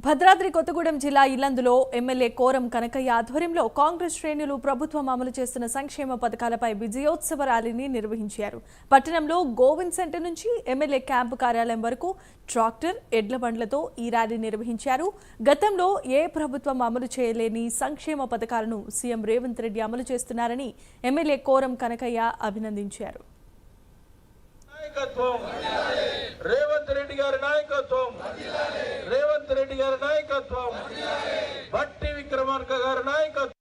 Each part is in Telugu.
భద్రాద్రి కొత్తగూడెం జిల్లా ఇల్లందులో ఎమ్మెల్యే కోరం కనకయ్య ఆధ్వర్యంలో కాంగ్రెస్ శ్రేణులు ప్రభుత్వం అమలు చేస్తున్న సంక్షేమ పథకాలపై విజయోత్సవ ర్యాలీని నిర్వహించారు. పట్టణంలో గోవింద్ సెంటర్ నుంచి ఎమ్మెల్యే క్యాంపు కార్యాలయం వరకు ట్రాక్టర్, ఎడ్ల బండ్లతో ఈ ర్యాలీ నిర్వహించారు. గతంలో ఏ ప్రభుత్వం అమలు చేయలేని సంక్షేమ పథకాలను సీఎం రేవంత్ రెడ్డి అమలు చేస్తున్నారని ఎమ్మెల్యే కోరం కనకయ్య అభినందించారు. రేవంత్ రెడ్డి గారి నాయకత్వం, రేవంత్ రెడ్డి గారి నాయకత్వం, భట్టి విక్రమార్క గారి నాయకత్వం.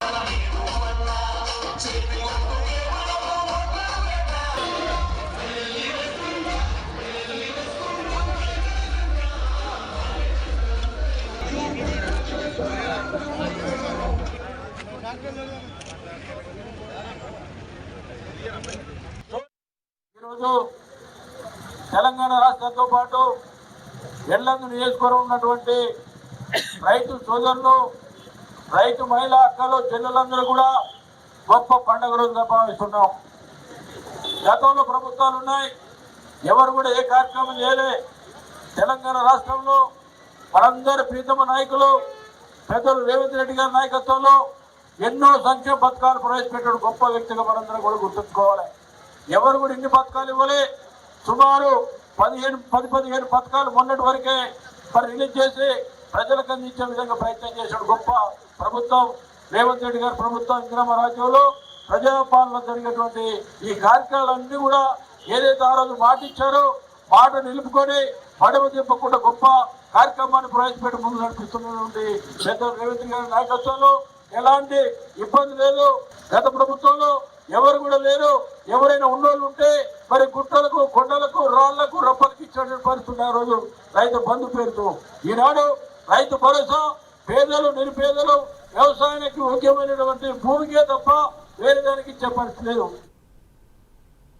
ఈరోజు తెలంగాణ రాష్ట్రంతో పాటు ఎల్లందు నియోజకవర్గం ఉన్నటువంటి రైతు సోదరులు, రైతు మహిళా అక్కలు, చెల్లెలందరూ కూడా గొప్ప పండుగ రోజుగా భావిస్తున్నాం. గతంలో ప్రభుత్వాలు ఉన్నాయి, ఎవరు కూడా ఏ కార్యక్రమం చేయలే. తెలంగాణ రాష్ట్రంలో మనందరి ప్రీతమ నాయకులు పెద్దలు రేవంత్ రెడ్డి గారి నాయకత్వంలో ఎన్నో సంక్షేమ పథకాలు ప్రవేశపెట్టాడు. గొప్ప వ్యక్తిగా మనందరం కూడా గుర్తుంచుకోవాలి. ఎవరు కూడా ఇన్ని పథకాలు ఇవ్వలే. సుమారు 15 పథకాలు మొన్నటి వరకే రిలీజ్ చేసి ప్రజలకు అందించే విధంగా ప్రయత్నం చేశాడు. గొప్ప ప్రభుత్వం రేవంత్ రెడ్డి గారి ప్రభుత్వం. ఇందిరమ్మ రాజ్యంలో ప్రజాపాలన జరిగేటువంటి ఈ కార్యక్రమాలన్నీ కూడా ఏదైతే ఆ రోజు మాట ఇచ్చారో మాట నిలుపుకొని పడవ తిప్పకుండా గొప్ప కార్యక్రమాన్ని ప్రవేశపెట్టి ముందు నడిపిస్తున్నటువంటి పెద్ద రేవంత్ గారి నాయకత్వంలో ఎలాంటి ఇబ్బంది లేదు. గత ప్రభుత్వంలో ఎవరు కూడా లేరు. ఎవరైనా ఉన్నోళ్ళు ఉంటే మరి గుట్టలకు, కొండలకు, రాళ్లకు, రప్పలకు ఇచ్చేటువంటి పరిస్థితి ఆ రోజు రైతు బంధు పేరుతో. ఈనాడు రైతు భరోసా పేదలు, నిరుపేదలు వ్యవసాయానికి ముఖ్యమైనటువంటి భూమికే తప్ప వేరే దానికి ఇచ్చే పరిస్థితి లేదు.